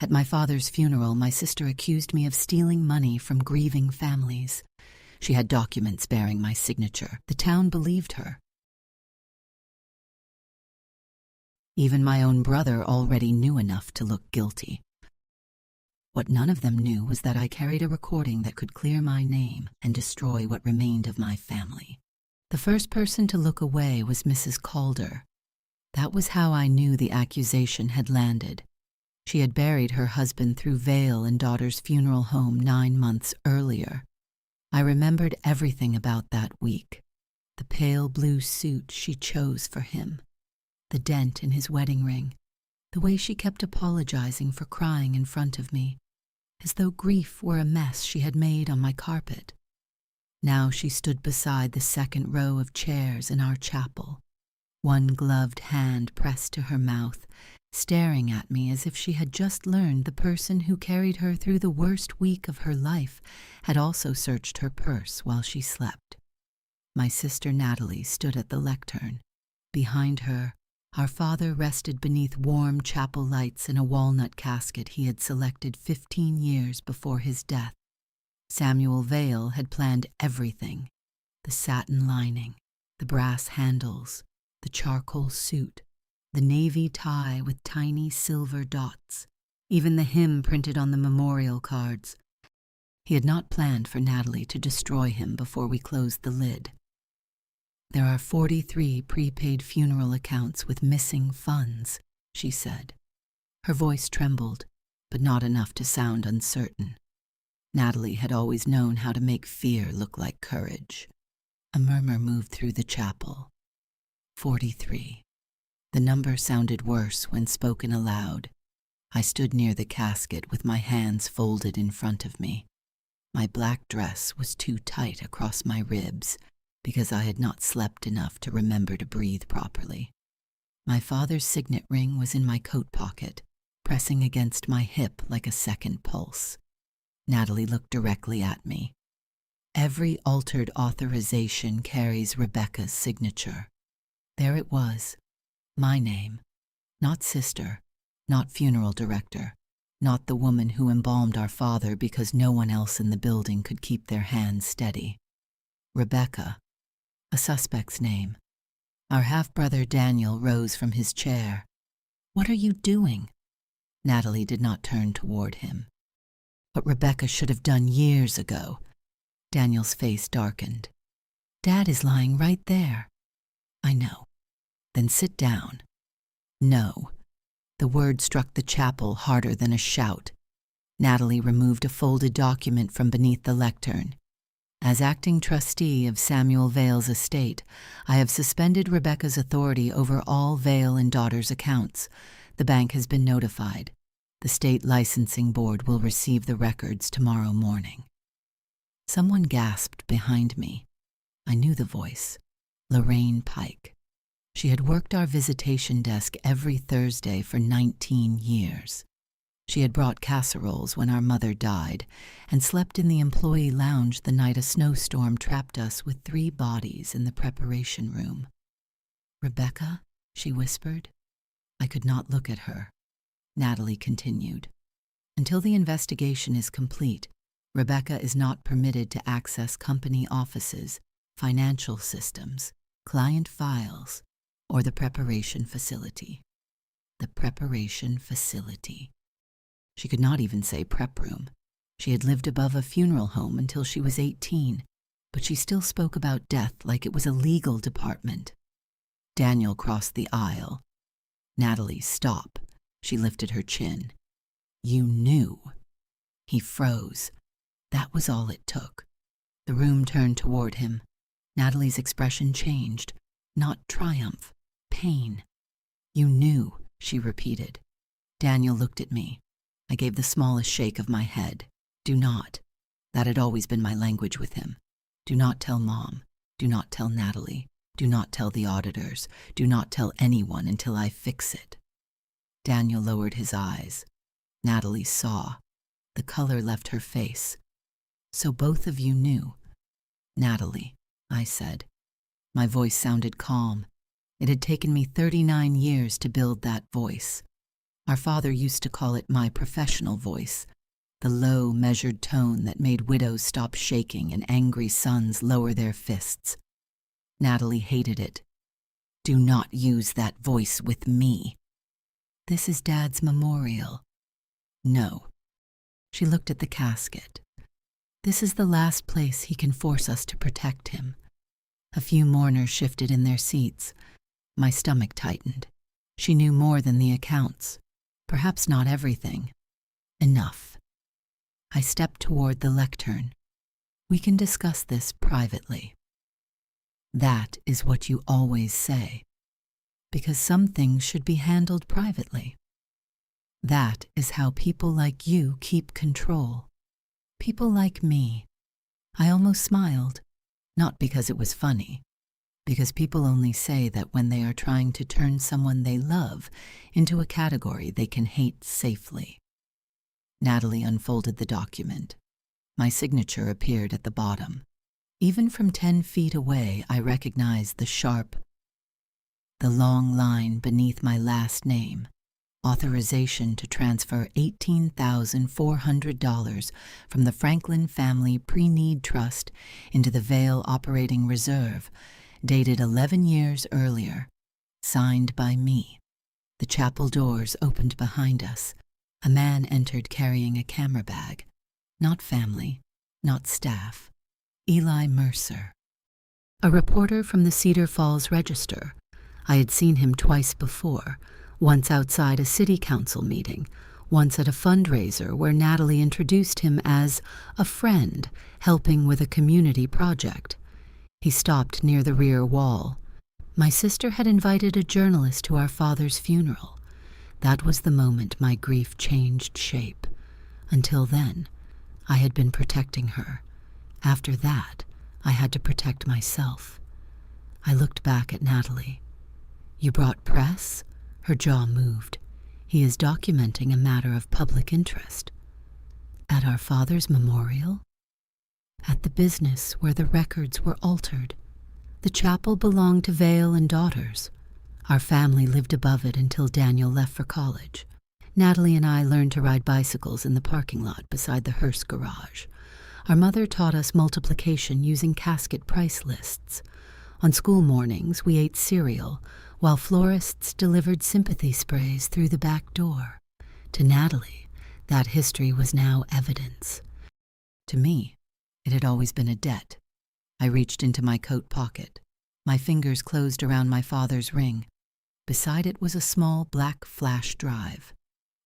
At my father's funeral, my sister accused me of stealing money from grieving families. She had documents bearing my signature. The town believed her. Even my own brother already knew enough to look guilty. What none of them knew was that I carried a recording that could clear my name and destroy what remained of my family. The first person to look away was Mrs. Calder. That was how I knew the accusation had landed. She had buried her husband through Vale and daughter's funeral home 9 months earlier. I remembered everything about that week. The pale blue suit she chose for him, the dent in his wedding ring, the way she kept apologizing for crying in front of me, as though grief were a mess she had made on my carpet. Now she stood beside the second row of chairs in our chapel, one gloved hand pressed to her mouth, staring at me as if she had just learned the person who carried her through the worst week of her life had also searched her purse while she slept. My sister Natalie stood at the lectern. Behind her, our father rested beneath warm chapel lights in a walnut casket he had selected 15 years before his death. Samuel Vale had planned everything: the satin lining, the brass handles, the charcoal suit, the navy tie with tiny silver dots, even the hymn printed on the memorial cards. He had not planned for Natalie to destroy him before we closed the lid. "There are 43 prepaid funeral accounts with missing funds," she said. Her voice trembled, but not enough to sound uncertain. Natalie had always known how to make fear look like courage. A murmur moved through the chapel. 43. The number sounded worse when spoken aloud. I stood near the casket with my hands folded in front of me. My black dress was too tight across my ribs because I had not slept enough to remember to breathe properly. My father's signet ring was in my coat pocket, pressing against my hip like a second pulse. Natalie looked directly at me. Every altered authorization carries Rebecca's signature. There it was. My name, not sister, not funeral director, not the woman who embalmed our father because no one else in the building could keep their hands steady. Rebecca, a suspect's name. Our half-brother Daniel rose from his chair. "What are you doing?" Natalie did not turn toward him. "What Rebecca should have done years ago." Daniel's face darkened. "Dad is lying right there." "I know." "Then sit down." "No." The word struck the chapel harder than a shout. Natalie removed a folded document from beneath the lectern. "As acting trustee of Samuel Vale's estate, I have suspended Rebecca's authority over all Vale and Daughters accounts. The bank has been notified. The state licensing board will receive the records tomorrow morning." Someone gasped behind me. I knew the voice. Lorraine Pike. She had worked our visitation desk every Thursday for 19 years. She had brought casseroles when our mother died and slept in the employee lounge the night a snowstorm trapped us with 3 bodies in the preparation room. "Rebecca?" she whispered. I could not look at her. Natalie continued. "Until the investigation is complete, Rebecca is not permitted to access company offices, financial systems, client files, or the preparation facility." The preparation facility. She could not even say prep room. She had lived above a funeral home until she was 18, but she still spoke about death like it was a legal department. Daniel crossed the aisle. "Natalie, stop." She lifted her chin. "You knew." He froze. That was all it took. The room turned toward him. Natalie's expression changed. Not triumph, pain. "You knew," she repeated. Daniel looked at me. I gave the smallest shake of my head. "Do not." That had always been my language with him. "Do not tell Mom. Do not tell Natalie. Do not tell the auditors. Do not tell anyone until I fix it." Daniel lowered his eyes. Natalie saw. The color left her face. "So both of you knew." "Natalie," I said. My voice sounded calm. It had taken me 39 years to build that voice. Our father used to call it my professional voice, the low, measured tone that made widows stop shaking and angry sons lower their fists. Natalie hated it. Do not use that voice with me. This is Dad's memorial. No. She looked at the casket. This is the last place he can force us to protect him. A few mourners shifted in their seats. My stomach tightened. She knew more than the accounts. Perhaps not everything. Enough. I stepped toward the lectern. We can discuss this privately. That is what you always say, because some things should be handled privately. That is how people like you keep control. People like me. I almost smiled, not because it was funny, because people only say that when they are trying to turn someone they love into a category they can hate safely. Natalie unfolded the document. My signature appeared at the bottom. Even from 10 feet away, I recognized the long line beneath my last name. Authorization to transfer $18,400 from the Franklin Family Pre-Need Trust into the Vale Operating Reserve, dated 11 years earlier. Signed by me. The chapel doors opened behind us. A man entered carrying a camera bag. Not family, not staff. Eli Mercer. A reporter from the Cedar Falls Register. I had seen him twice before, once outside a city council meeting, once at a fundraiser where Natalie introduced him as a friend helping with a community project. He stopped near the rear wall. My sister had invited a journalist to our father's funeral. That was the moment my grief changed shape. Until then, I had been protecting her. After that, I had to protect myself. I looked back at Natalie. You brought press? Her jaw moved. He is documenting a matter of public interest. At our father's memorial? At the business where the records were altered. The chapel belonged to Vale and Daughters. Our family lived above it until Daniel left for college. Natalie and I learned to ride bicycles in the parking lot beside the hearse garage. Our mother taught us multiplication using casket price lists. On school mornings, we ate cereal, while florists delivered sympathy sprays through the back door. To Natalie, that history was now evidence. To me, it had always been a debt. I reached into my coat pocket. My fingers closed around my father's ring. Beside it was a small black flash drive.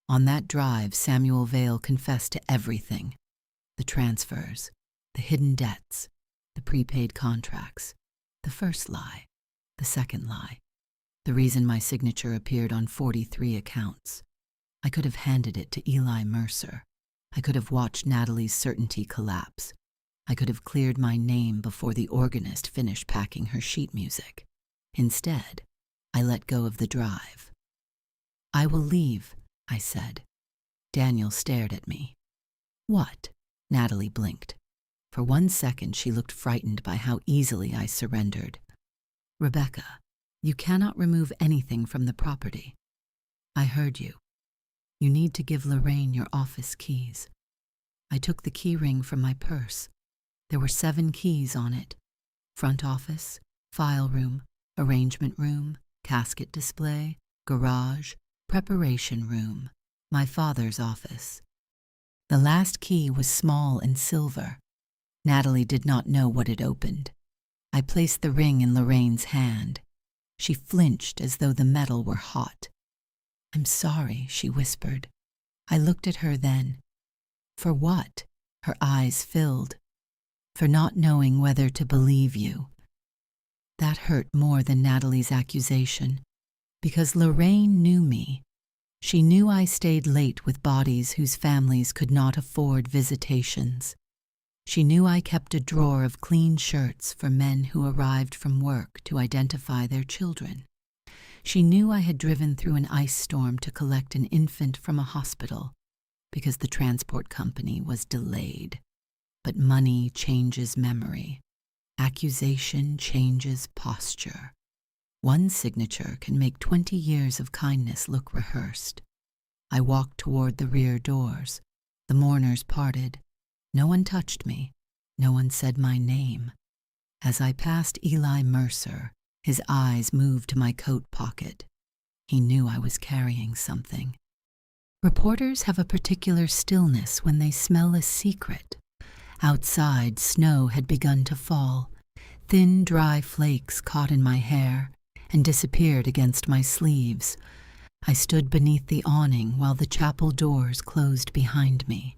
On that drive, Samuel Vale confessed to everything. The transfers, the hidden debts, the prepaid contracts, the first lie, the second lie, the reason my signature appeared on 43 accounts. I could have handed it to Eli Mercer. I could have watched Natalie's certainty collapse. I could have cleared my name before the organist finished packing her sheet music. Instead, I let go of the drive. I will leave, I said. Daniel stared at me. What? Natalie blinked. For 1 second, she looked frightened by how easily I surrendered. Rebecca, you cannot remove anything from the property. I heard you. You need to give Lorraine your office keys. I took the key ring from my purse. There were 7 keys on it. Front office, file room, arrangement room, casket display, garage, preparation room, my father's office. The last key was small and silver. Natalie did not know what it opened. I placed the ring in Lorraine's hand. She flinched as though the metal were hot. I'm sorry, she whispered. I looked at her then. For what? Her eyes filled. For not knowing whether to believe you. That hurt more than Natalie's accusation, because Lorraine knew me. She knew I stayed late with bodies whose families could not afford visitations. She knew I kept a drawer of clean shirts for men who arrived from work to identify their children. She knew I had driven through an ice storm to collect an infant from a hospital, because the transport company was delayed. But money changes memory. Accusation changes posture. One signature can make 20 years of kindness look rehearsed. I walked toward the rear doors. The mourners parted. No one touched me. No one said my name. As I passed Eli Mercer, his eyes moved to my coat pocket. He knew I was carrying something. Reporters have a particular stillness when they smell a secret. Outside, snow had begun to fall. Thin, dry flakes caught in my hair and disappeared against my sleeves. I stood beneath the awning while the chapel doors closed behind me.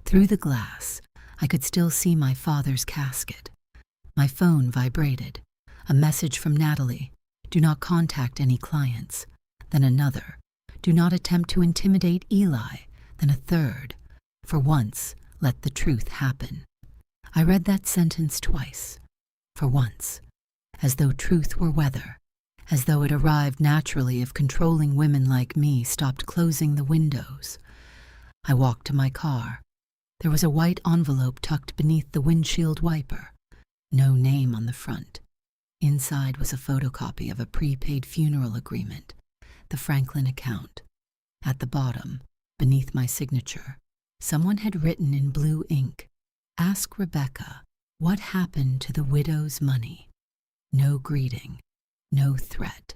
Through the glass, I could still see my father's casket. My phone vibrated. A message from Natalie. Do not contact any clients. Then another. Do not attempt to intimidate Eli. Then a third. For once, let the truth happen. I read that sentence twice. For once. As though truth were weather. As though it arrived naturally if controlling women like me stopped closing the windows. I walked to my car. There was a white envelope tucked beneath the windshield wiper. No name on the front. Inside was a photocopy of a prepaid funeral agreement, the Franklin account. At the bottom, beneath my signature, someone had written in blue ink, "Ask Rebecca, what happened to the widow's money?" No greeting, no threat,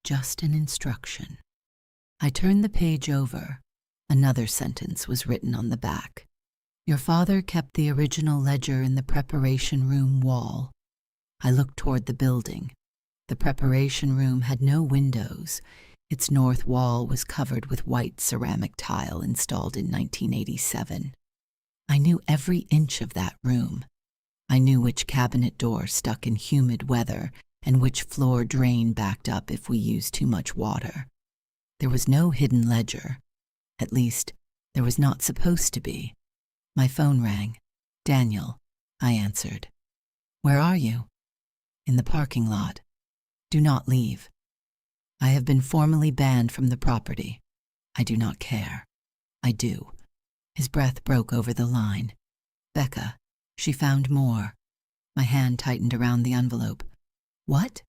just an instruction. I turned the page over. Another sentence was written on the back. Your father kept the original ledger in the preparation room wall. I looked toward the building. The preparation room had no windows. Its north wall was covered with white ceramic tile installed in 1987. I knew every inch of that room. I knew which cabinet door stuck in humid weather and which floor drain backed up if we used too much water. There was no hidden ledger. At least, there was not supposed to be. My phone rang. Daniel, I answered. Where are you? In the parking lot. Do not leave. I have been formally banned from the property. I do not care. I do. His breath broke over the line. Becca, she found more. My hand tightened around the envelope. What?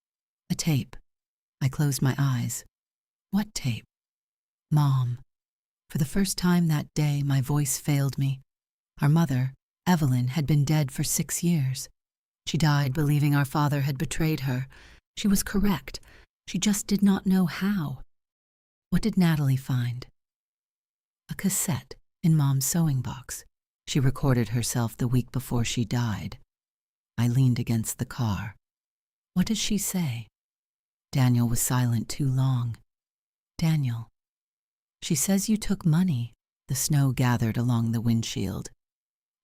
A tape. I closed my eyes. What tape? Mom. For the first time that day, my voice failed me. Our mother, Evelyn, had been dead for 6 years. She died believing our father had betrayed her. She was correct. She just did not know how. What did Natalie find? A cassette in Mom's sewing box. She recorded herself the week before she died. I leaned against the car. What does she say? Daniel was silent too long. Daniel. She says you took money. The snow gathered along the windshield.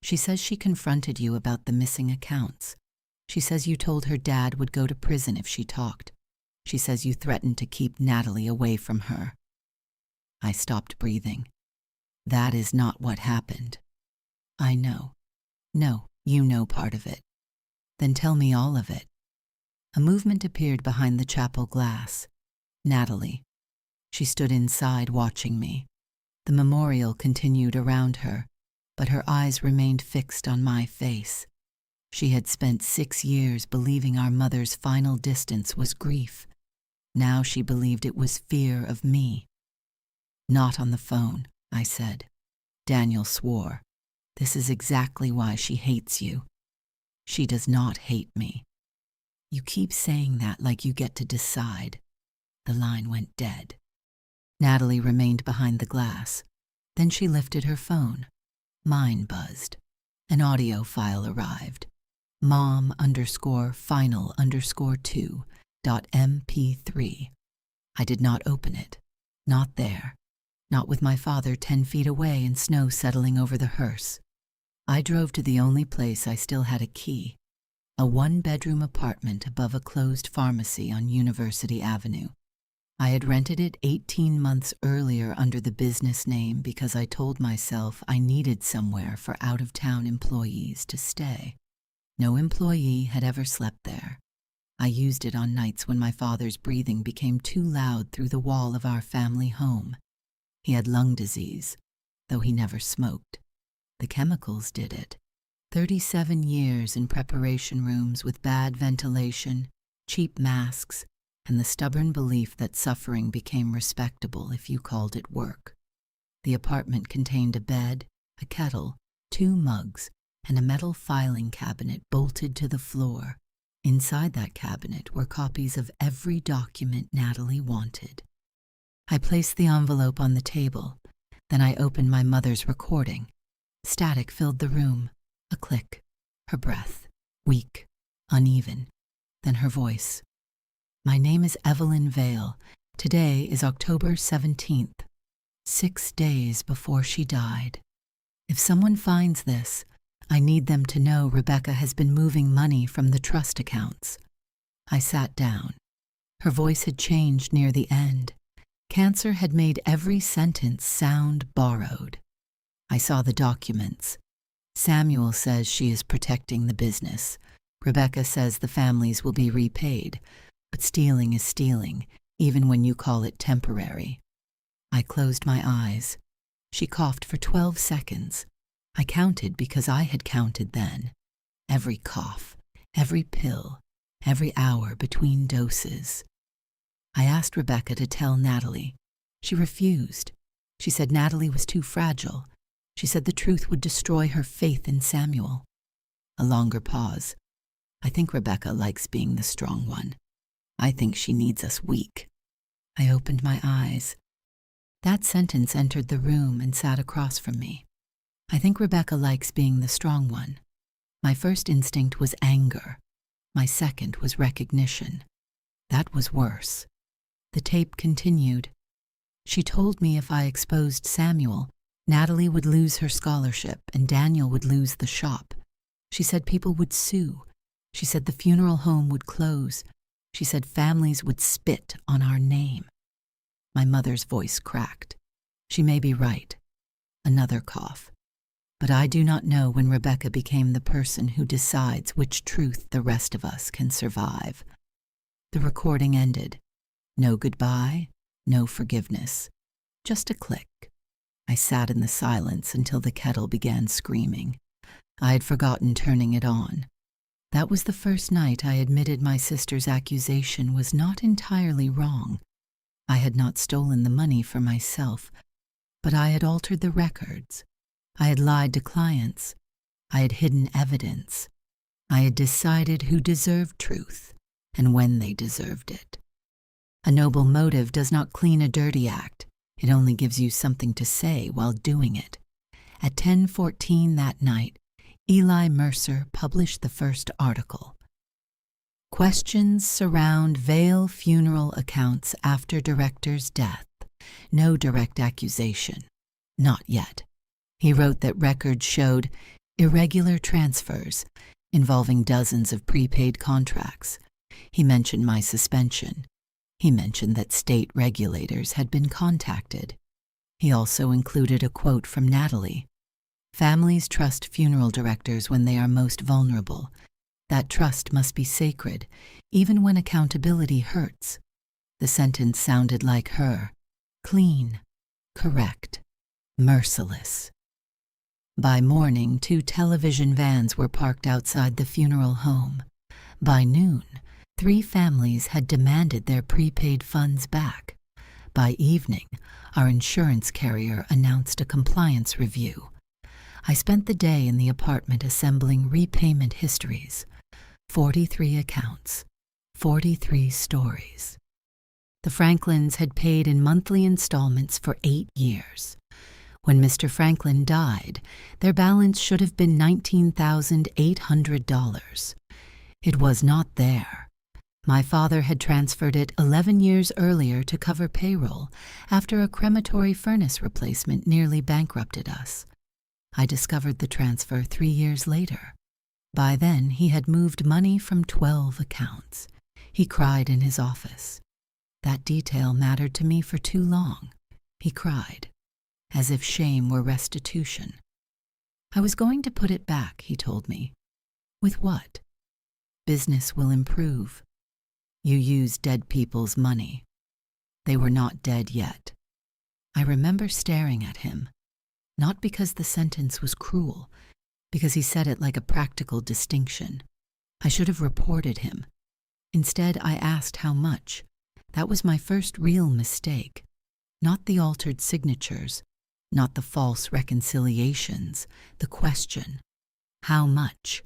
She says she confronted you about the missing accounts. She says you told her dad would go to prison if she talked. She says you threatened to keep Natalie away from her. I stopped breathing. That is not what happened. I know. No, you know part of it. Then tell me all of it. A movement appeared behind the chapel glass. Natalie. She stood inside watching me. The memorial continued around her, but her eyes remained fixed on my face. She had spent 6 years believing our mother's final distance was grief. Now she believed it was fear of me. Not on the phone, I said. Daniel swore. This is exactly why she hates you. She does not hate me. You keep saying that like you get to decide. The line went dead. Natalie remained behind the glass. Then she lifted her phone. Mine buzzed. An audio file arrived. mom_final_2.mp3. I did not open it. Not there. Not with my father 10 feet away and snow settling over the hearse. I drove to the only place I still had a key. A 1-bedroom apartment above a closed pharmacy on University Avenue. I had rented it 18 months earlier under the business name because I told myself I needed somewhere for out-of-town employees to stay. No employee had ever slept there. I used it on nights when my father's breathing became too loud through the wall of our family home. He had lung disease, though he never smoked. The chemicals did it. 37 years in preparation rooms with bad ventilation, cheap masks, and the stubborn belief that suffering became respectable if you called it work. The apartment contained a bed, a kettle, 2 mugs, and a metal filing cabinet bolted to the floor. Inside that cabinet were copies of every document Natalie wanted. I placed the envelope on the table. Then I opened my mother's recording. Static filled the room. A click. Her breath. Weak. Uneven. Then her voice. "My name is Evelyn Vale. Today is October 17th. 6 days before she died. If someone finds this, I need them to know Rebecca has been moving money from the trust accounts." I sat down. Her voice had changed near the end. Cancer had made every sentence sound borrowed. I saw the documents. Samuel says she is protecting the business. Rebecca says the families will be repaid, but stealing is stealing, even when you call it temporary. I closed my eyes. She coughed for 12 seconds. I counted because I had counted then. Every cough, every pill, every hour between doses. I asked Rebecca to tell Natalie. She refused. She said Natalie was too fragile. She said the truth would destroy her faith in Samuel. A longer pause. I think Rebecca likes being the strong one. I think she needs us weak. I opened my eyes. That sentence entered the room and sat across from me. I think Rebecca likes being the strong one. My first instinct was anger. My second was recognition. That was worse. The tape continued. She told me if I exposed Samuel, Natalie would lose her scholarship and Daniel would lose the shop. She said people would sue. She said the funeral home would close. She said families would spit on our name. My mother's voice cracked. She may be right. Another cough. But I do not know when Rebecca became the person who decides which truth the rest of us can survive. The recording ended. No goodbye, no forgiveness. Just a click. I sat in the silence until the kettle began screaming. I had forgotten turning it on. That was the first night I admitted my sister's accusation was not entirely wrong. I had not stolen the money for myself, but I had altered the records. I had lied to clients. I had hidden evidence. I had decided who deserved truth and when they deserved it. A noble motive does not clean a dirty act. It only gives you something to say while doing it. At 10:14 that night, Eli Mercer published the first article. Questions surround Vale funeral accounts after director's death. No direct accusation. Not yet. He wrote that records showed irregular transfers involving dozens of prepaid contracts. He mentioned my suspension. He mentioned that state regulators had been contacted. He also included a quote from Natalie. Families trust funeral directors when they are most vulnerable. That trust must be sacred, even when accountability hurts. The sentence sounded like her. Clean, correct, merciless. By morning, 2 television vans were parked outside the funeral home. By noon, 3 families had demanded their prepaid funds back. By evening, our insurance carrier announced a compliance review. I spent the day in the apartment assembling repayment histories. 43 accounts, 43 stories. The Franklins had paid in monthly installments for 8 years. When Mr. Franklin died, their balance should have been $19,800. It was not there. My father had transferred it 11 years earlier to cover payroll after a crematory furnace replacement nearly bankrupted us. I discovered the transfer 3 years later. By then, he had moved money from 12 accounts. He cried in his office. That detail mattered to me for too long. He cried, as if shame were restitution. I was going to put it back, he told me. With what? Business will improve. You use dead people's money. They were not dead yet. I remember staring at him, not because the sentence was cruel, because he said it like a practical distinction. I should have reported him. Instead, I asked how much. That was my first real mistake. Not the altered signatures, not the false reconciliations, the question, how much?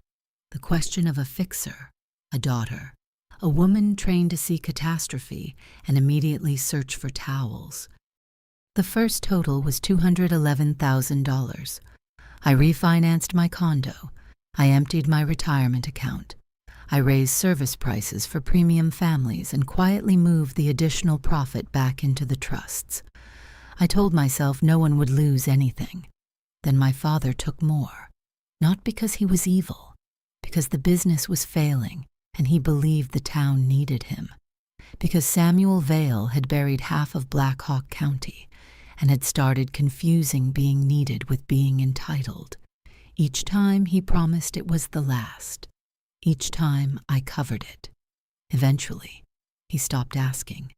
The question of a fixer, a daughter, a woman trained to see catastrophe and immediately search for towels. The first total was $211,000. I refinanced my condo. I emptied my retirement account. I raised service prices for premium families and quietly moved the additional profit back into the trusts. I told myself no one would lose anything. Then my father took more, not because he was evil, because the business was failing and he believed the town needed him, because Samuel Vale had buried half of Black Hawk County and had started confusing being needed with being entitled. Each time he promised it was the last. Each time I covered it. Eventually, he stopped asking.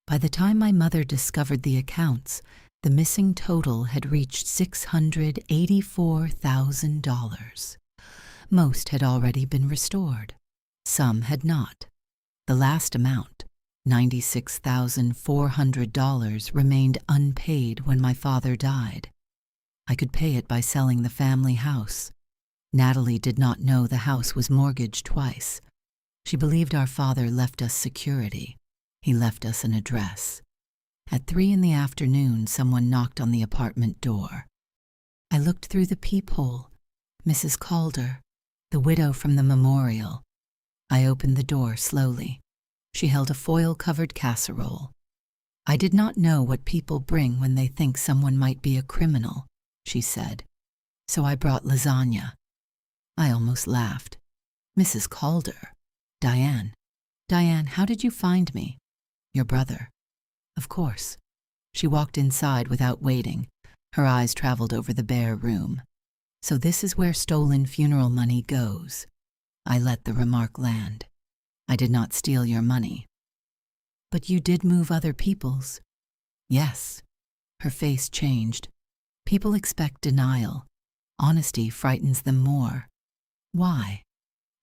By the time my mother discovered the accounts, the missing total had reached $684,000. Most had already been restored. Some had not. The last amount, $96,400, remained unpaid when my father died. I could pay it by selling the family house. Natalie did not know the house was mortgaged twice. She believed our father left us security. He left us an address. At 3 p.m, someone knocked on the apartment door. I looked through the peephole. Mrs. Calder, the widow from the memorial. I opened the door slowly. She held a foil-covered casserole. I did not know what people bring when they think someone might be a criminal, she said. So I brought lasagna. I almost laughed. Mrs. Calder. Diane. Diane, how did you find me? Your brother. Of course. She walked inside without waiting. Her eyes traveled over the bare room. So this is where stolen funeral money goes. I let the remark land. I did not steal your money. But you did move other people's. Yes. Her face changed. People expect denial. Honesty frightens them more. Why?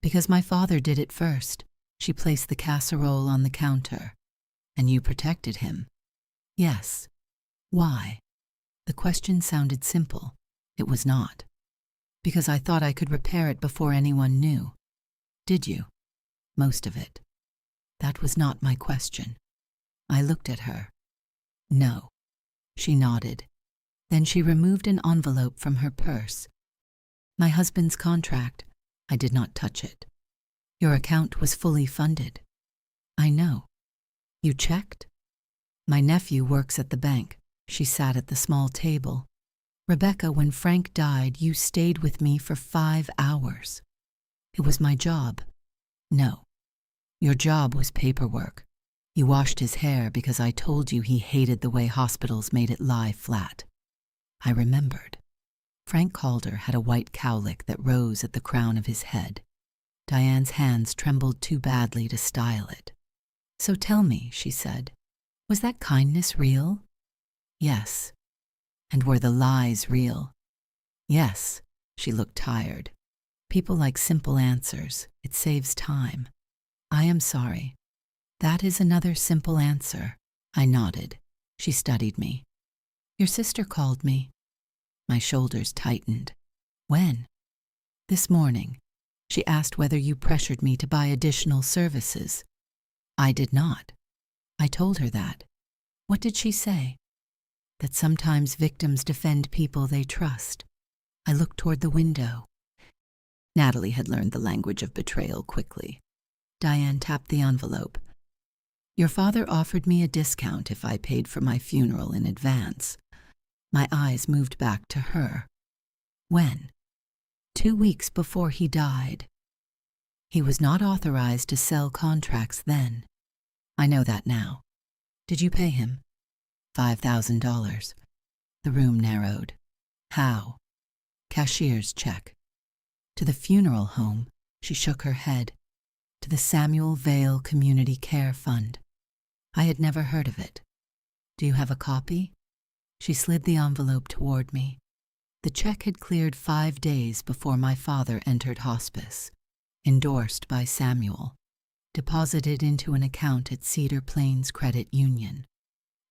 Because my father did it first. She placed the casserole on the counter. And you protected him. Yes. Why? The question sounded simple. It was not. Because I thought I could repair it before anyone knew. Did you? Most of it. That was not my question. I looked at her. No. She nodded. Then she removed an envelope from her purse. My husband's contract. I did not touch it. Your account was fully funded. I know. You checked? My nephew works at the bank. She sat at the small table. Rebecca, when Frank died, you stayed with me for 5 hours. It was my job. No. Your job was paperwork. You washed his hair because I told you he hated the way hospitals made it lie flat. I remembered. Frank Calder had a white cowlick that rose at the crown of his head. Diane's hands trembled too badly to style it. So tell me, she said, was that kindness real? Yes. And were the lies real? Yes. She looked tired. People like simple answers. It saves time. I am sorry. That is another simple answer. I nodded. She studied me. Your sister called me. My shoulders tightened. When? This morning. She asked whether you pressured me to buy additional services. I did not. I told her that. What did she say? That sometimes victims defend people they trust. I looked toward the window. Natalie had learned the language of betrayal quickly. Diane tapped the envelope. Your father offered me a discount if I paid for my funeral in advance. My eyes moved back to her. When? 2 weeks before he died. He was not authorized to sell contracts then. I know that now. Did you pay him? $5,000. The room narrowed. How? Cashier's check. To the funeral home, she shook her head. To the Samuel Vale Community Care Fund. I had never heard of it. Do you have a copy? She slid the envelope toward me. The check had cleared 5 days before my father entered hospice. Endorsed by Samuel. Deposited into an account at Cedar Plains Credit Union.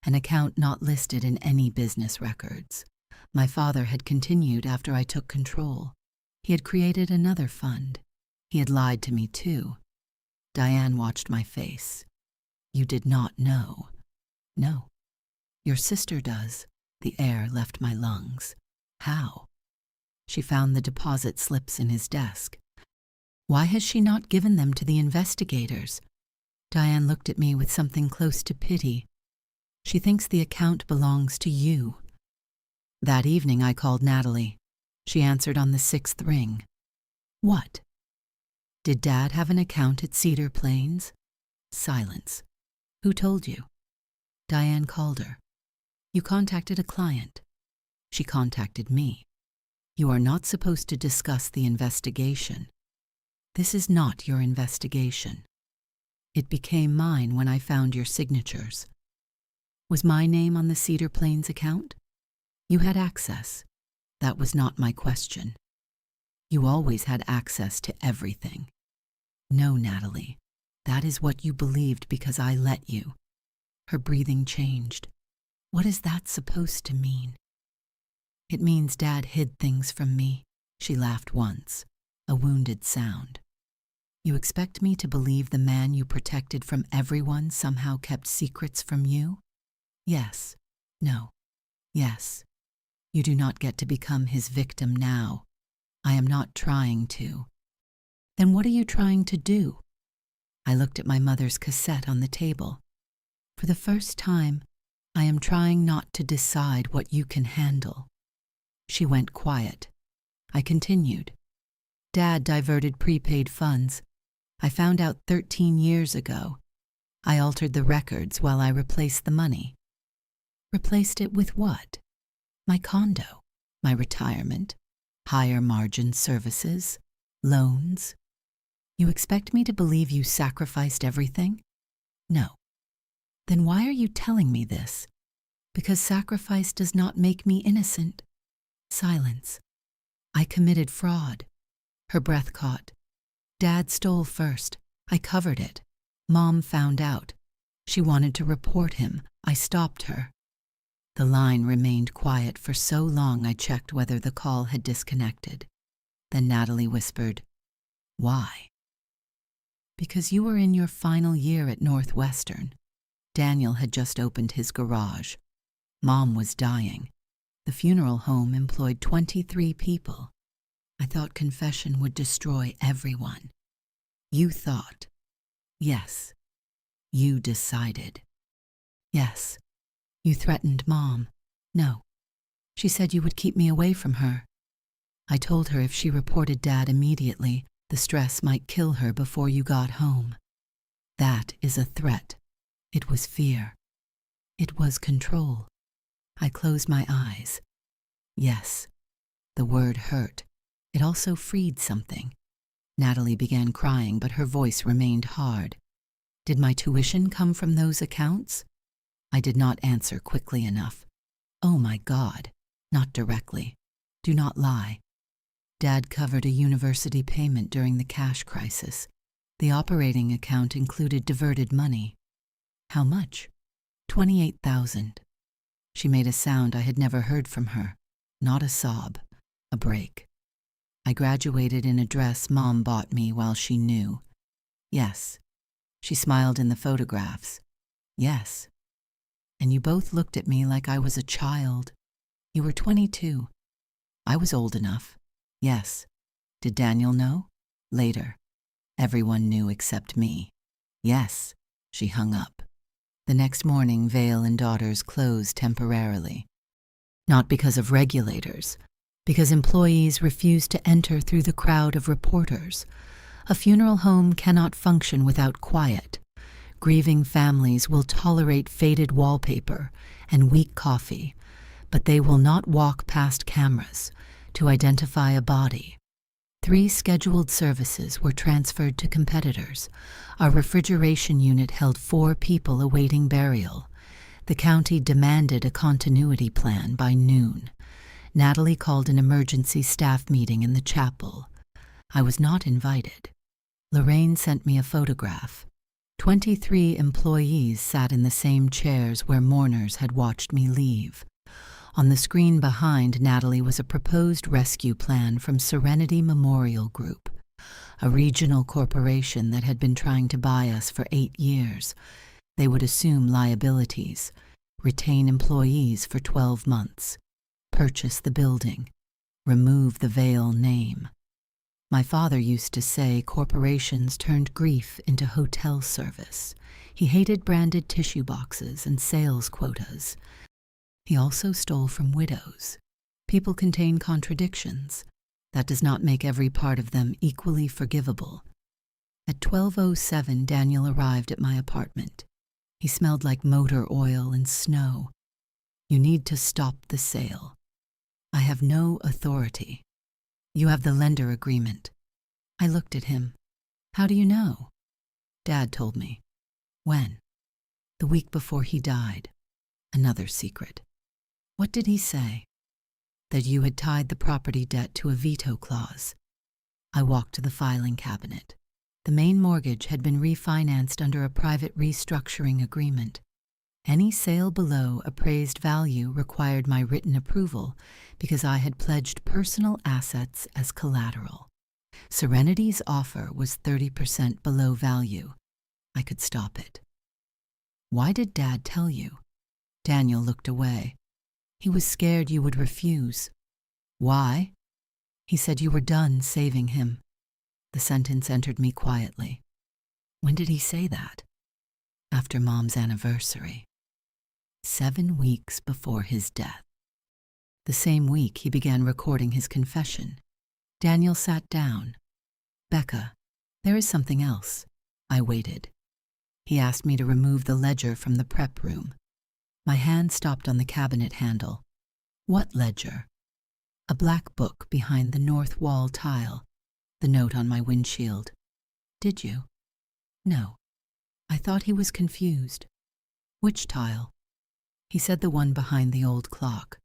An account not listed in any business records. My father had continued after I took control. He had created another fund. He had lied to me too. Diane watched my face. You did not know. No. Your sister does. The air left my lungs. How? She found the deposit slips in his desk. Why has she not given them to the investigators? Diane looked at me with something close to pity. She thinks the account belongs to you. That evening I called Natalie. She answered on the 6th ring. What? Did Dad have an account at Cedar Plains? Silence. Who told you? Diane called her. You contacted a client. She contacted me. You are not supposed to discuss the investigation. This is not your investigation. It became mine when I found your signatures. Was my name on the Cedar Plains account? You had access. That was not my question. You always had access to everything. No, Natalie. That is what you believed because I let you. Her breathing changed. What is that supposed to mean? It means Dad hid things from me. She laughed once, a wounded sound. You expect me to believe the man you protected from everyone somehow kept secrets from you? Yes. No. Yes. You do not get to become his victim now. I am not trying to. Then what are you trying to do? I looked at my mother's cassette on the table. For the first time, I am trying not to decide what you can handle. She went quiet. I continued. Dad diverted prepaid funds. I found out 13 years ago. I altered the records while I replaced the money. Replaced it with what? My condo, my retirement, higher margin services, loans. You expect me to believe you sacrificed everything? No. Then why are you telling me this? Because sacrifice does not make me innocent. Silence. I committed fraud. Her breath caught. Dad stole first. I covered it. Mom found out. She wanted to report him. I stopped her. The line remained quiet for so long I checked whether the call had disconnected. Then Natalie whispered, Why? Because you were in your final year at Northwestern. Daniel had just opened his garage. Mom was dying. The funeral home employed 23 people. I thought confession would destroy everyone. You thought. Yes. You decided. Yes. You threatened Mom. No. She said you would keep me away from her. I told her if she reported Dad immediately, the stress might kill her before you got home. That is a threat. It was fear. It was control. I closed my eyes. Yes. The word hurt. It also freed something. Natalie began crying, but her voice remained hard. Did my tuition come from those accounts? I did not answer quickly enough. Oh my God. Not directly. Do not lie. Dad covered a university payment during the cash crisis. The operating account included diverted money. How much? $28,000. She made a sound I had never heard from her. Not a sob. A break. I graduated in a dress Mom bought me while she knew. Yes. She smiled in the photographs. Yes. And you both looked at me like I was a child. You were 22. I was old enough. Yes. Did Daniel know? Later. Everyone knew except me. Yes. She hung up. The next morning, Vale and Daughters closed temporarily. Not because of regulators, because employees refused to enter through the crowd of reporters. A funeral home cannot function without quiet. Grieving families will tolerate faded wallpaper and weak coffee, but they will not walk past cameras to identify a body. 3 scheduled services were transferred to competitors. Our refrigeration unit held 4 people awaiting burial. The county demanded a continuity plan by noon. Natalie called an emergency staff meeting in the chapel. I was not invited. Lorraine sent me a photograph. 23 employees sat in the same chairs where mourners had watched me leave. On the screen behind Natalie was a proposed rescue plan from Serenity Memorial Group, a regional corporation that had been trying to buy us for 8 years. They would assume liabilities, retain employees for 12 months, purchase the building, remove the Vale name. My father used to say corporations turned grief into hotel service. He hated branded tissue boxes and sales quotas. He also stole from widows. People contain contradictions. That does not make every part of them equally forgivable. At 12:07, Daniel arrived at my apartment. He smelled like motor oil and snow. You need to stop the sale. I have no authority. You have the lender agreement. I looked at him. How do you know? Dad told me. When? The week before he died. Another secret. What did he say? That you had tied the property debt to a veto clause. I walked to the filing cabinet. The main mortgage had been refinanced under a private restructuring agreement. Any sale below appraised value required my written approval because I had pledged personal assets as collateral. Serenity's offer was 30% below value. I could stop it. Why did Dad tell you? Daniel looked away. He was scared you would refuse. Why? He said you were done saving him. The sentence entered me quietly. When did he say that? After Mom's anniversary. 7 weeks before his death. The same week he began recording his confession. Daniel sat down. Becca, there is something else. I waited. He asked me to remove the ledger from the prep room. My hand stopped on the cabinet handle. What ledger? A black book behind the north wall tile, the note on my windshield. Did you? No. I thought he was confused. Which tile? He said the one behind the old clock.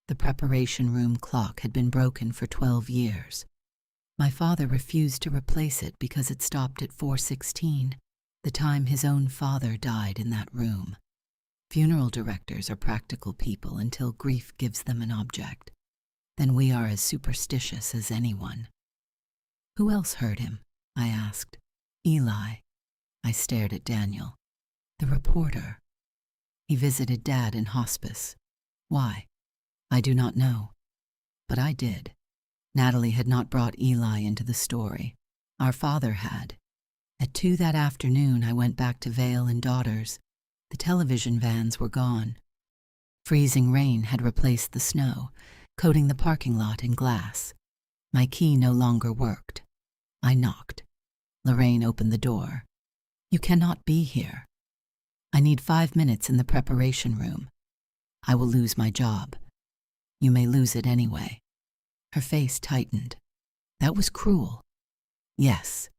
The preparation room clock had been broken for 12 years. My father refused to replace it because it stopped at 4:16, the time his own father died in that room. Funeral directors are practical people until grief gives them an object. Then we are as superstitious as anyone. Who else heard him? I asked. Eli. I stared at Daniel. The reporter. He visited Dad in hospice. Why? I do not know. But I did. Natalie had not brought Eli into the story. Our father had. At 2 that afternoon, I went back to Vale and Daughters. The television vans were gone. Freezing rain had replaced the snow, coating the parking lot in glass. My key no longer worked. I knocked. Lorraine opened the door. You cannot be here. I need 5 minutes in the preparation room. I will lose my job. You may lose it anyway. Her face tightened. That was cruel. Yes.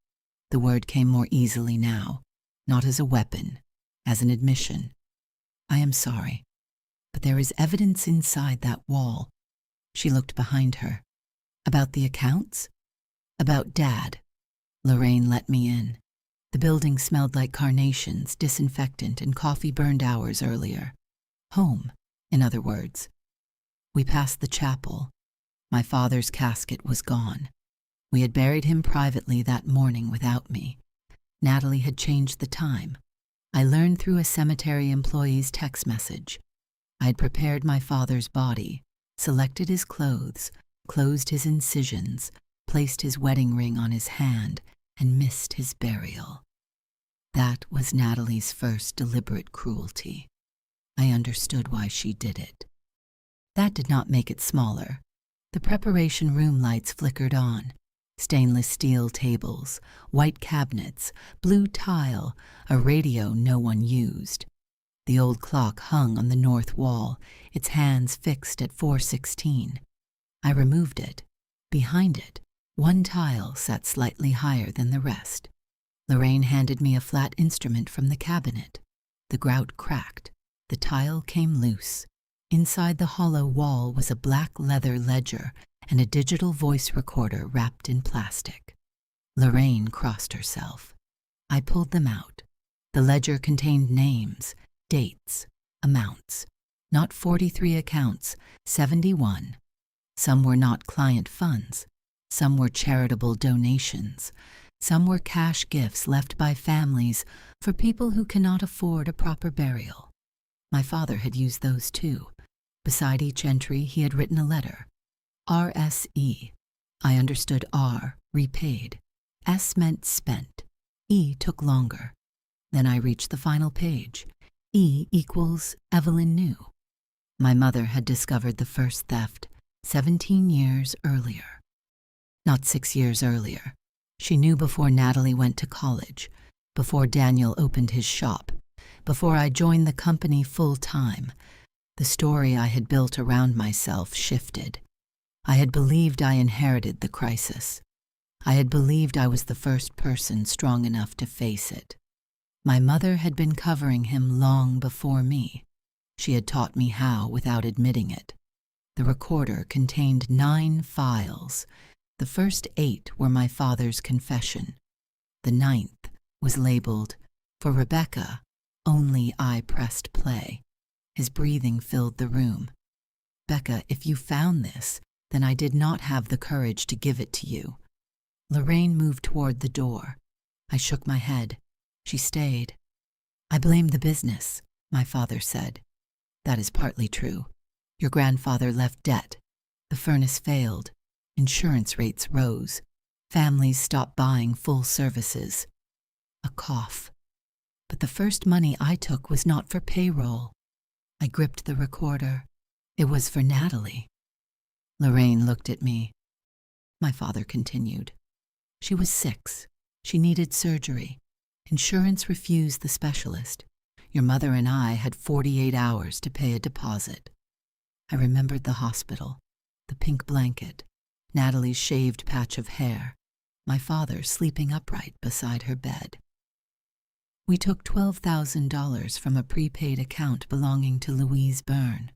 The word came more easily now, not as a weapon, as an admission. I am sorry, but there is evidence inside that wall. She looked behind her. About the accounts? About Dad. Lorraine let me in. The building smelled like carnations, disinfectant, and coffee burned hours earlier. Home, in other words. We passed the chapel. My father's casket was gone. We had buried him privately that morning without me. Natalie had changed the time. I learned through a cemetery employee's text message. I had prepared my father's body, selected his clothes, closed his incisions, placed his wedding ring on his hand, and missed his burial. That was Natalie's first deliberate cruelty. I understood why she did it. That did not make it smaller. The preparation room lights flickered on. Stainless steel tables, white cabinets, blue tile, a radio no one used. The old clock hung on the north wall, its hands fixed at 4:16. I removed it. Behind it, one tile sat slightly higher than the rest. Lorraine handed me a flat instrument from the cabinet. The grout cracked. The tile came loose. Inside the hollow wall was a black leather ledger and a digital voice recorder wrapped in plastic. Lorraine crossed herself. I pulled them out. The ledger contained names, dates, amounts. Not 43 accounts, 71. Some were not client funds. Some were charitable donations. Some were cash gifts left by families for people who cannot afford a proper burial. My father had used those too. Beside each entry, he had written a letter. RSE. I understood R, repaid. S meant spent. E took longer. Then I reached the final page. E equals Evelyn knew. My mother had discovered the first theft 17 years earlier. Not 6 years earlier. She knew before Natalie went to college, before Daniel opened his shop, before I joined the company full-time. The story I had built around myself shifted. I had believed I inherited the crisis. I had believed I was the first person strong enough to face it. My mother had been covering him long before me. She had taught me how without admitting it. The recorder contained 9 files. The first 8 were my father's confession. The 9th was labeled, "For Rebecca, only I pressed play." His breathing filled the room. "Becca, if you found this, then I did not have the courage to give it to you." Lorraine moved toward the door. I shook my head. She stayed. "I blame the business," my father said. "That is partly true. Your grandfather left debt. The furnace failed. Insurance rates rose. Families stopped buying full services." A cough. "But the first money I took was not for payroll." I gripped the recorder. "It was for Natalie." Lorraine looked at me. My father continued. "She was 6. She needed surgery. Insurance refused the specialist. Your mother and I had 48 hours to pay a deposit." I remembered the hospital, the pink blanket, Natalie's shaved patch of hair, my father sleeping upright beside her bed. "We took $12,000 from a prepaid account belonging to Louise Byrne."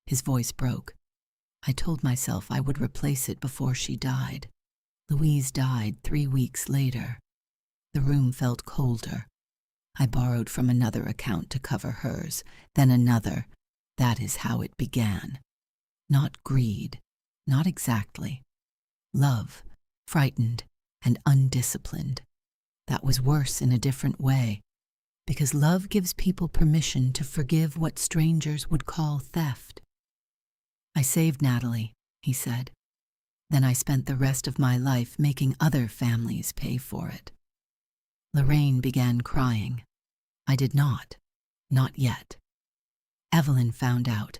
His voice broke. "I told myself I would replace it before she died. Louise died 3 weeks later." The room felt colder. I borrowed from another account to cover hers, then another. That is how it began. Not greed, not exactly. Love, frightened and undisciplined. That was worse in a different way, because love gives people permission to forgive what strangers would call theft. "I saved Natalie," he said. "Then I spent the rest of my life making other families pay for it." Lorraine began crying. I did not yet. Evelyn found out.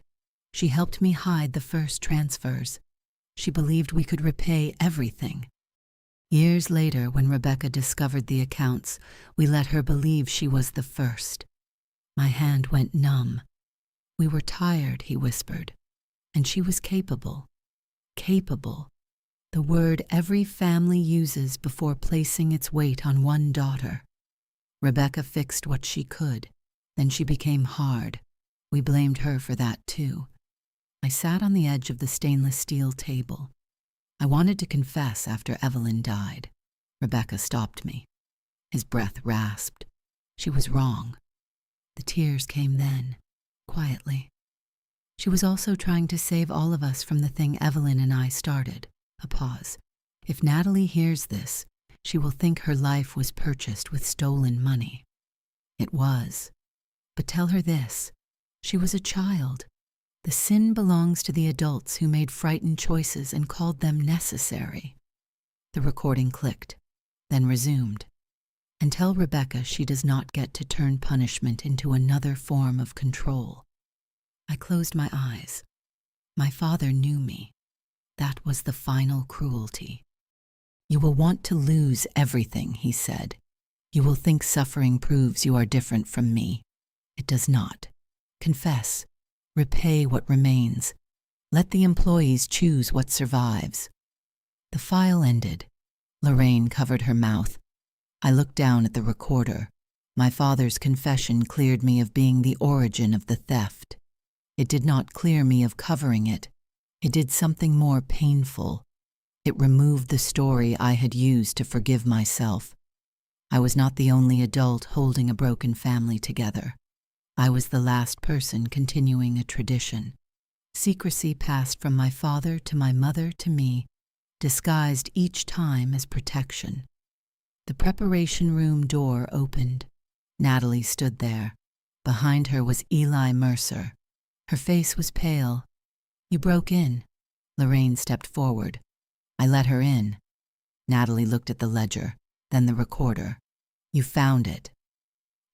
She helped me hide the first transfers. She believed we could repay everything. Years later, when Rebecca discovered the accounts, we let her believe she was the first. My hand went numb. "We were tired," he whispered. "And she was capable. Capable. The word every family uses before placing its weight on one daughter. Rebecca fixed what she could. Then she became hard. We blamed her for that too." I sat on the edge of the stainless steel table. I wanted to confess after Evelyn died. Rebecca stopped me. His breath rasped. She was wrong. The tears came then, quietly. She was also trying to save all of us from the thing Evelyn and I started. A pause. "If Natalie hears this, she will think her life was purchased with stolen money." It was. But tell her this. She was a child. The sin belongs to the adults who made frightened choices and called them necessary. The recording clicked, then resumed. "And tell Rebecca she does not get to turn punishment into another form of control." I closed my eyes. My father knew me. That was the final cruelty. "You will want to lose everything," he said. "You will think suffering proves you are different from me. It does not. Confess. Repay what remains. Let the employees choose what survives." The file ended. Lorraine covered her mouth. I looked down at the recorder. My father's confession cleared me of being the origin of the theft. It did not clear me of covering it. It did something more painful. It removed the story I had used to forgive myself. I was not the only adult holding a broken family together. I was the last person continuing a tradition. Secrecy passed from my father to my mother to me, disguised each time as protection. The preparation room door opened. Natalie stood there. Behind her was Eli Mercer. Her face was pale. "You broke in." Lorraine stepped forward. I let her in. Natalie looked at the ledger, then the recorder. "You found it."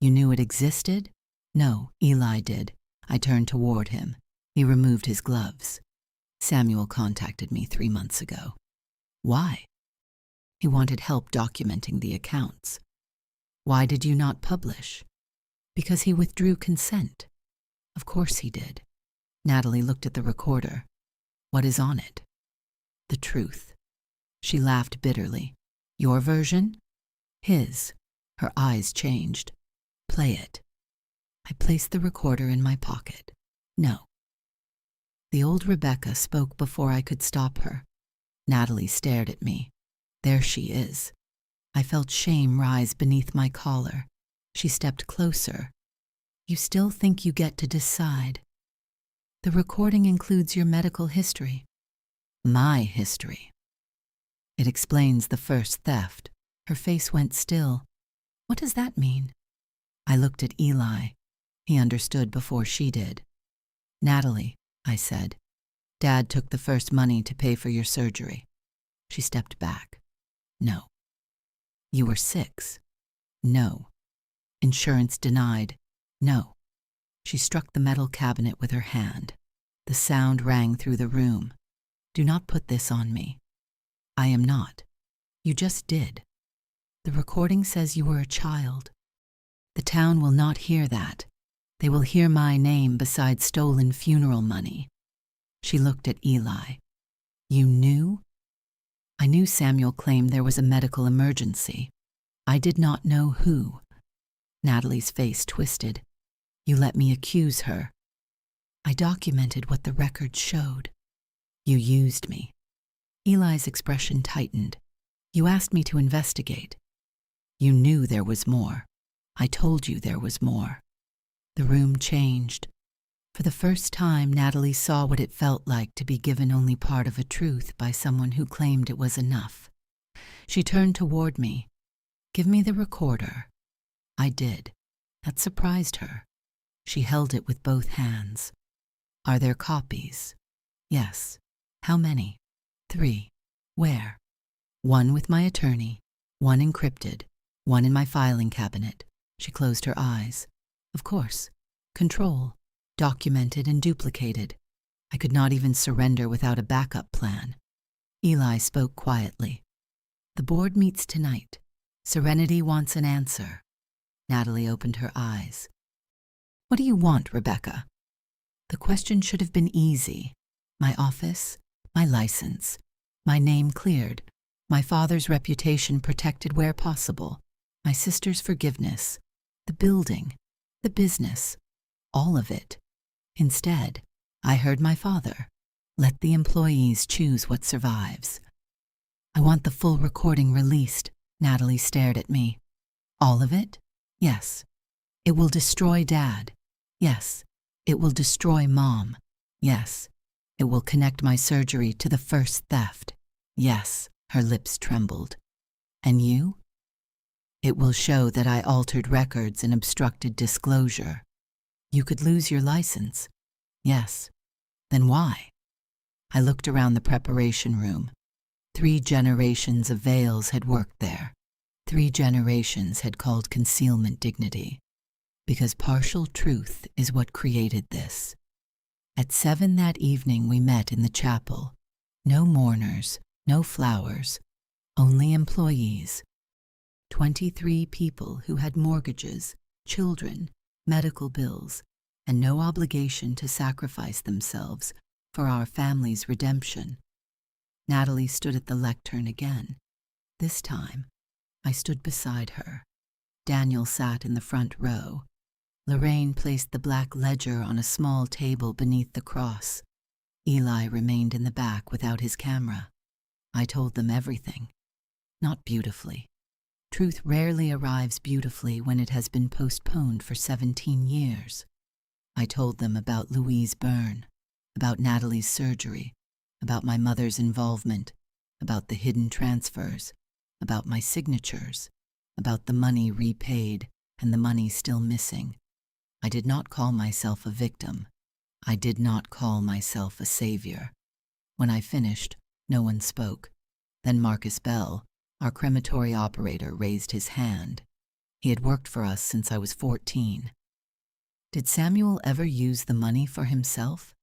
"You knew it existed?" "No, Eli did." I turned toward him. He removed his gloves. "Samuel contacted me 3 months ago." "Why?" "He wanted help documenting the accounts." "Why did you not publish?" "Because he withdrew consent." "Of course he did." Natalie looked at the recorder. "What is on it?" "The truth." She laughed bitterly. "Your version?" "His." Her eyes changed. "Play it." I placed the recorder in my pocket. "No." The old Rebecca spoke before I could stop her. Natalie stared at me. There she is. I felt shame rise beneath my collar. She stepped closer. "You still think you get to decide?" "The recording includes your medical history." "My history." "It explains the first theft." Her face went still. "What does that mean?" I looked at Eli. He understood before she did. "Natalie," I said, "Dad took the first money to pay for your surgery." She stepped back. "No." "You were 6. "No." "Insurance denied." "No." She struck the metal cabinet with her hand. The sound rang through the room. "Do not put this on me." "I am not." "You just did." "The recording says you were a child." "The town will not hear that. They will hear my name beside stolen funeral money." She looked at Eli. "You knew?" "I knew Samuel claimed there was a medical emergency. I did not know who." Natalie's face twisted. "You let me accuse her." "I documented what the records showed." "You used me." Eli's expression tightened. "You asked me to investigate." "You knew there was more." "I told you there was more." The room changed. For the first time, Natalie saw what it felt like to be given only part of a truth by someone who claimed it was enough. She turned toward me. "Give me the recorder." I did. That surprised her. She held it with both hands. "Are there copies?" "Yes." "How many?" 3. "Where?" "1 with my attorney, 1 encrypted, 1 in my filing cabinet." She closed her eyes. "Of course. Control. Documented and duplicated. I could not even surrender without a backup plan." Eli spoke quietly. "The board meets tonight. Serenity wants an answer." Natalie opened her eyes. "What do you want, Rebecca?" The question should have been easy. My office, my license, my name cleared, my father's reputation protected where possible, my sister's forgiveness, the building, the business, all of it. Instead, I heard my father. "Let the employees choose what survives." "I want the full recording released." Natalie stared at me. "All of it?" "Yes." "It will destroy Dad." "Yes." "It will destroy Mom." "Yes." "It will connect my surgery to the first theft." "Yes." Her lips trembled. "And you?" "It will show that I altered records and obstructed disclosure." "You could lose your license." "Yes." "Then why?" I looked around the preparation room. 3 generations of Vales had worked there. 3 generations had called concealment dignity. Because partial truth is what created this. At 7 that evening we met in the chapel. No mourners, no flowers, only employees. 23 people who had mortgages, children, medical bills, and no obligation to sacrifice themselves for our family's redemption. Natalie stood at the lectern again. This time, I stood beside her. Daniel sat in the front row. Lorraine placed the black ledger on a small table beneath the cross. Eli remained in the back without his camera. I told them everything. Not beautifully. Truth rarely arrives beautifully when it has been postponed for 17 years. I told them about Louise Byrne, about Natalie's surgery, about my mother's involvement, about the hidden transfers, about my signatures, about the money repaid and the money still missing. I did not call myself a victim. I did not call myself a savior. When I finished, no one spoke. Then Marcus Bell, our crematory operator, raised his hand. He had worked for us since I was 14. Did Samuel ever use the money for himself?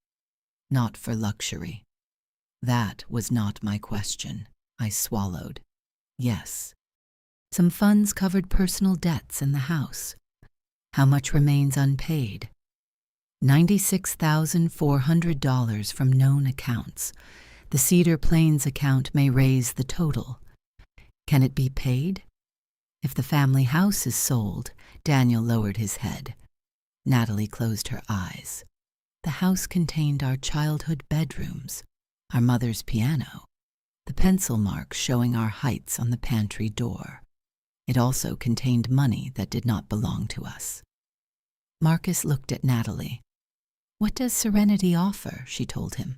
Not for luxury. That was not my question. I swallowed. Yes. Some funds covered personal debts in the house. How much remains unpaid? $96,400 from known accounts. The Cedar Plains account may raise the total. Can it be paid? If the family house is sold, Daniel lowered his head. Natalie closed her eyes. The house contained our childhood bedrooms, our mother's piano, the pencil marks showing our heights on the pantry door. It also contained money that did not belong to us. Marcus looked at Natalie. What does Serenity offer? She told him.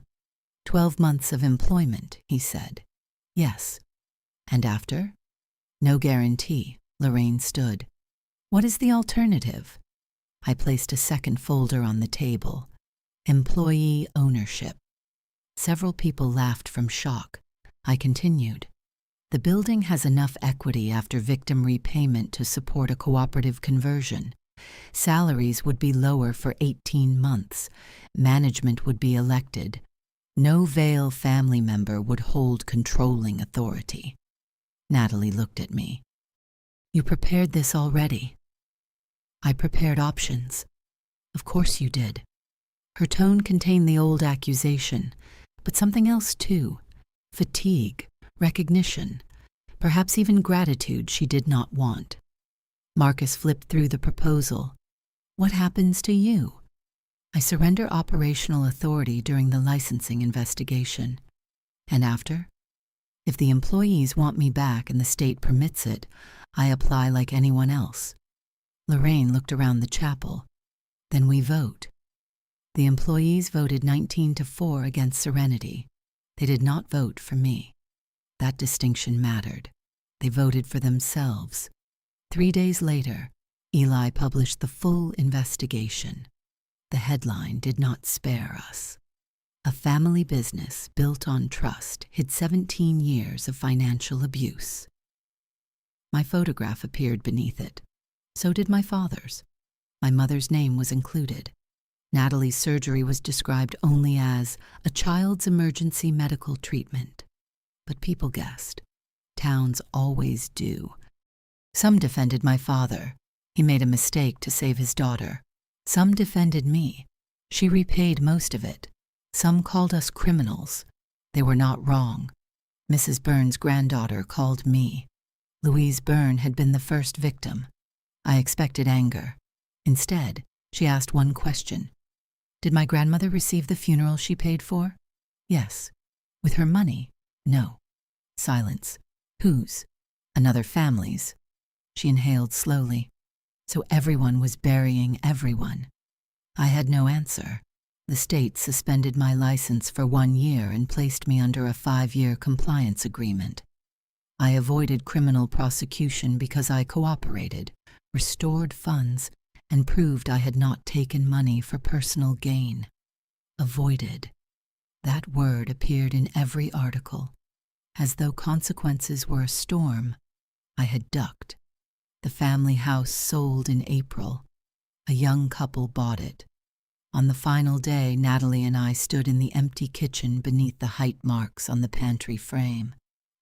12 months of employment, he said. Yes. And after? No guarantee. Lorraine stood. What is the alternative? I placed a second folder on the table. Employee ownership. Several people laughed from shock. I continued. The building has enough equity after victim repayment to support a cooperative conversion. Salaries would be lower for 18 months. Management would be elected. No Vale family member would hold controlling authority. Natalie looked at me. You prepared this already. I prepared options. Of course you did. Her tone contained the old accusation, but something else too. Fatigue, recognition, perhaps even gratitude she did not want. Marcus flipped through the proposal. What happens to you? I surrender operational authority during the licensing investigation. And after? If the employees want me back and the state permits it, I apply like anyone else. Lorraine looked around the chapel. Then we vote. The employees voted 19-4 against Serenity. They did not vote for me. That distinction mattered. They voted for themselves. 3 days later, Eli published the full investigation. The headline did not spare us. A family business built on trust hid 17 years of financial abuse. My photograph appeared beneath it. So did my father's. My mother's name was included. Natalie's surgery was described only as a child's emergency medical treatment. But people guessed. Towns always do. Some defended my father. He made a mistake to save his daughter. Some defended me. She repaid most of it. Some called us criminals. They were not wrong. Mrs. Byrne's granddaughter called me. Louise Byrne had been the first victim. I expected anger. Instead, she asked one question. Did my grandmother receive the funeral she paid for? Yes. With her money? No. Silence. Whose? Another family's. She inhaled slowly. So everyone was burying everyone. I had no answer. The state suspended my license for 1 year and placed me under a 5-year compliance agreement. I avoided criminal prosecution because I cooperated, restored funds, and proved I had not taken money for personal gain. Avoided. That word appeared in every article. As though consequences were a storm, I had ducked. The family house sold in April. A young couple bought it. On the final day, Natalie and I stood in the empty kitchen beneath the height marks on the pantry frame.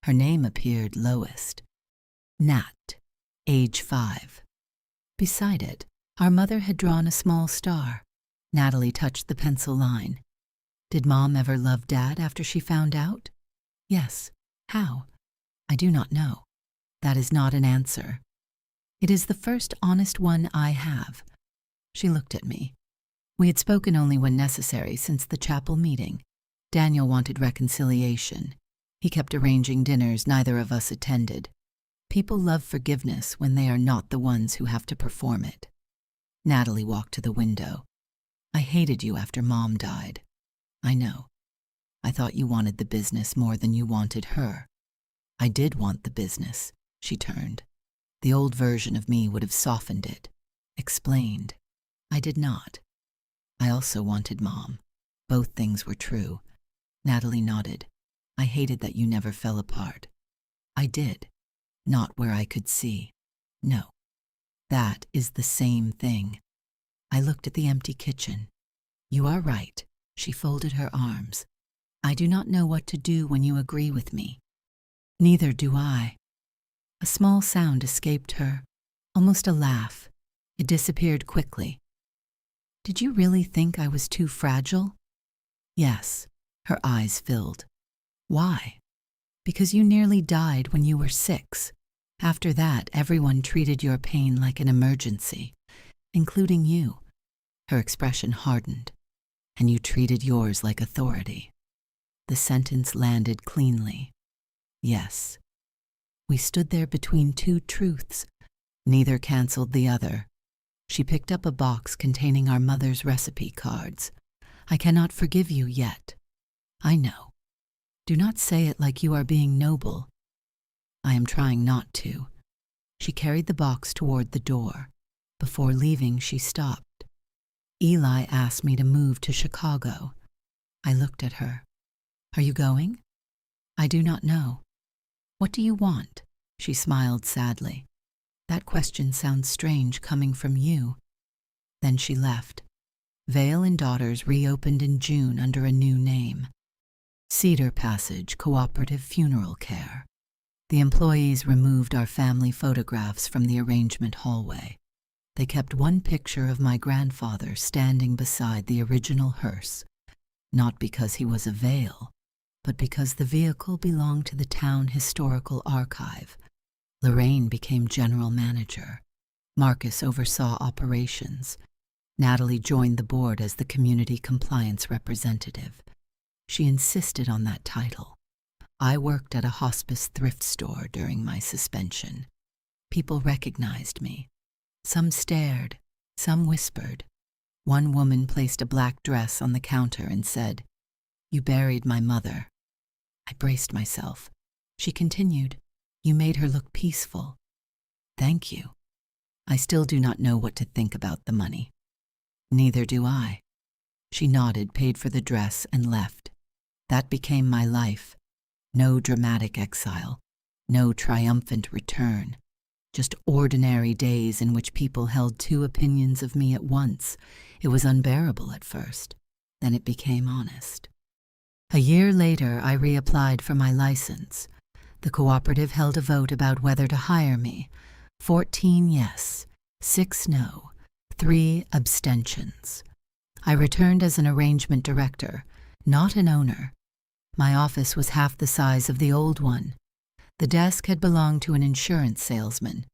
Her name appeared lowest. Nat, age 5. Beside it, our mother had drawn a small star. Natalie touched the pencil line. Did Mom ever love Dad after she found out? Yes. How? I do not know. That is not an answer. It is the first honest one I have. She looked at me. We had spoken only when necessary since the chapel meeting. Daniel wanted reconciliation. He kept arranging dinners neither of us attended. People love forgiveness when they are not the ones who have to perform it. Natalie walked to the window. I hated you after Mom died. I know. I thought you wanted the business more than you wanted her. I did want the business, she turned. The old version of me would have softened it, explained. I did not. I also wanted Mom. Both things were true. Natalie nodded. I hated that you never fell apart. I did. Not where I could see. No. That is the same thing. I looked at the empty kitchen. You are right. She folded her arms. I do not know what to do when you agree with me. Neither do I. A small sound escaped her, almost a laugh. It disappeared quickly. Did you really think I was too fragile? Yes. Her eyes filled. Why? Because you nearly died when you were 6. After that, everyone treated your pain like an emergency, including you. Her expression hardened. And you treated yours like authority. The sentence landed cleanly. Yes. We stood there between two truths. Neither canceled the other. She picked up a box containing our mother's recipe cards. I cannot forgive you yet. I know. Do not say it like you are being noble. I am trying not to. She carried the box toward the door. Before leaving, she stopped. Eli asked me to move to Chicago. I looked at her. Are you going? I do not know. What do you want? She smiled sadly. That question sounds strange coming from you. Then she left. Vale and Daughters reopened in June under a new name. Cedar Passage Cooperative Funeral Care. The employees removed our family photographs from the arrangement hallway. They kept one picture of my grandfather standing beside the original hearse, not because he was a Vale, but because the vehicle belonged to the town historical archive. Lorraine became general manager. Marcus oversaw operations. Natalie joined the board as the community compliance representative. She insisted on that title. I worked at a hospice thrift store during my suspension. People recognized me. Some stared, some whispered. One woman placed a black dress on the counter and said, "You buried my mother." I braced myself. She continued, "You made her look peaceful." Thank you. I still do not know what to think about the money. Neither do I. She nodded, paid for the dress, and left. That became my life. No dramatic exile, no triumphant return. Just ordinary days in which people held two opinions of me at once. It was unbearable at first. Then it became honest. A year later, I reapplied for my license. The cooperative held a vote about whether to hire me. 14 yes, 6 no, 3 abstentions. I returned as an arrangement director, not an owner. My office was half the size of the old one. The desk had belonged to an insurance salesman.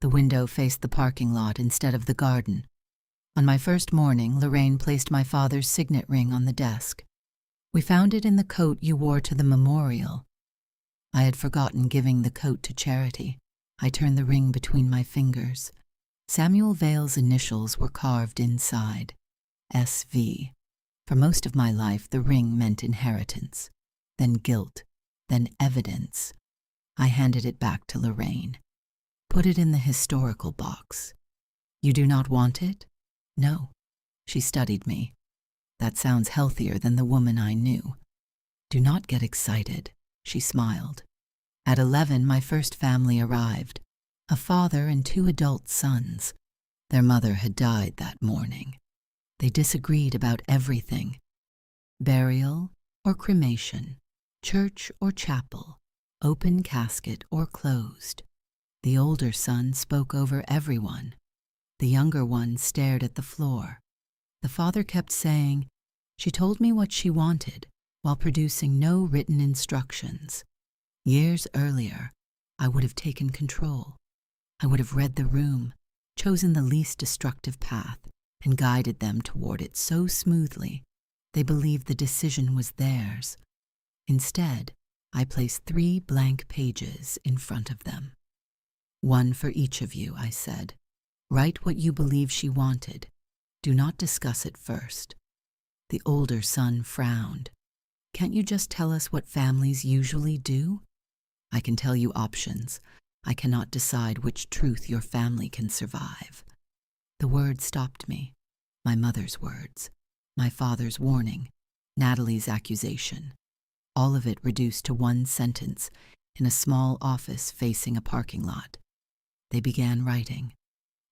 The window faced the parking lot instead of the garden. On my first morning, Lorraine placed my father's signet ring on the desk. We found it in the coat you wore to the memorial. I had forgotten giving the coat to charity. I turned the ring between my fingers. Samuel Vale's initials were carved inside. SV. For most of my life, the ring meant inheritance, then guilt, then evidence. I handed it back to Lorraine. Put it in the historical box. You do not want it? No. She studied me. That sounds healthier than the woman I knew. Do not get excited, she smiled. At 11, my first family arrived. A father and 2 adult sons. Their mother had died that morning. They disagreed about everything. Burial or cremation, church or chapel, open casket or closed. The older son spoke over everyone. The younger one stared at the floor. The father kept saying, "She told me what she wanted," while producing no written instructions. Years earlier, I would have taken control. I would have read the room, chosen the least destructive path, and guided them toward it so smoothly they believed the decision was theirs. Instead, I placed 3 blank pages in front of them. "One for each of you," I said. "Write what you believe she wanted. Do not discuss it first." The older son frowned. "Can't you just tell us what families usually do?" "I can tell you options. I cannot decide which truth your family can survive." The word stopped me. My mother's words, my father's warning, Natalie's accusation. All of it reduced to one sentence in a small office facing a parking lot. They began writing.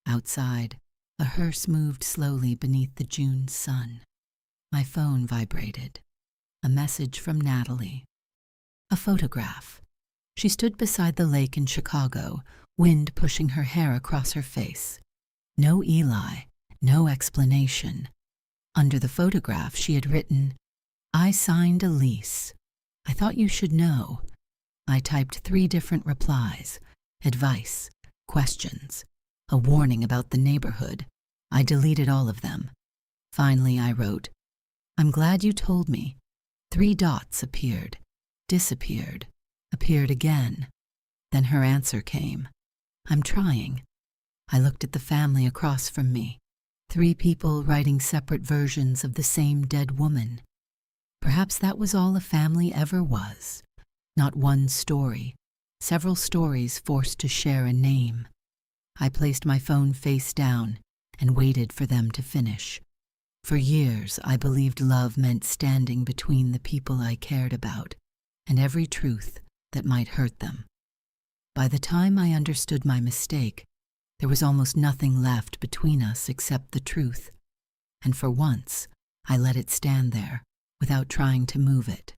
Outside, a hearse moved slowly beneath the June sun. My phone vibrated. A message from Natalie. A photograph. She stood beside the lake in Chicago, wind pushing her hair across her face. No Eli, no explanation. Under the photograph, she had written, "I signed a lease. I thought you should know." I typed 3 different replies, advice, questions, a warning about the neighborhood. I deleted all of them. Finally, I wrote, "I'm glad you told me." 3 dots appeared, disappeared, appeared again. Then her answer came. "I'm trying." I looked at the family across from me. 3 people writing separate versions of the same dead woman. Perhaps that was all a family ever was. Not one story, several stories forced to share a name. I placed my phone face down and waited for them to finish. For years, I believed love meant standing between the people I cared about and every truth that might hurt them. By the time I understood my mistake, there was almost nothing left between us except the truth, and for once, I let it stand there without trying to move it.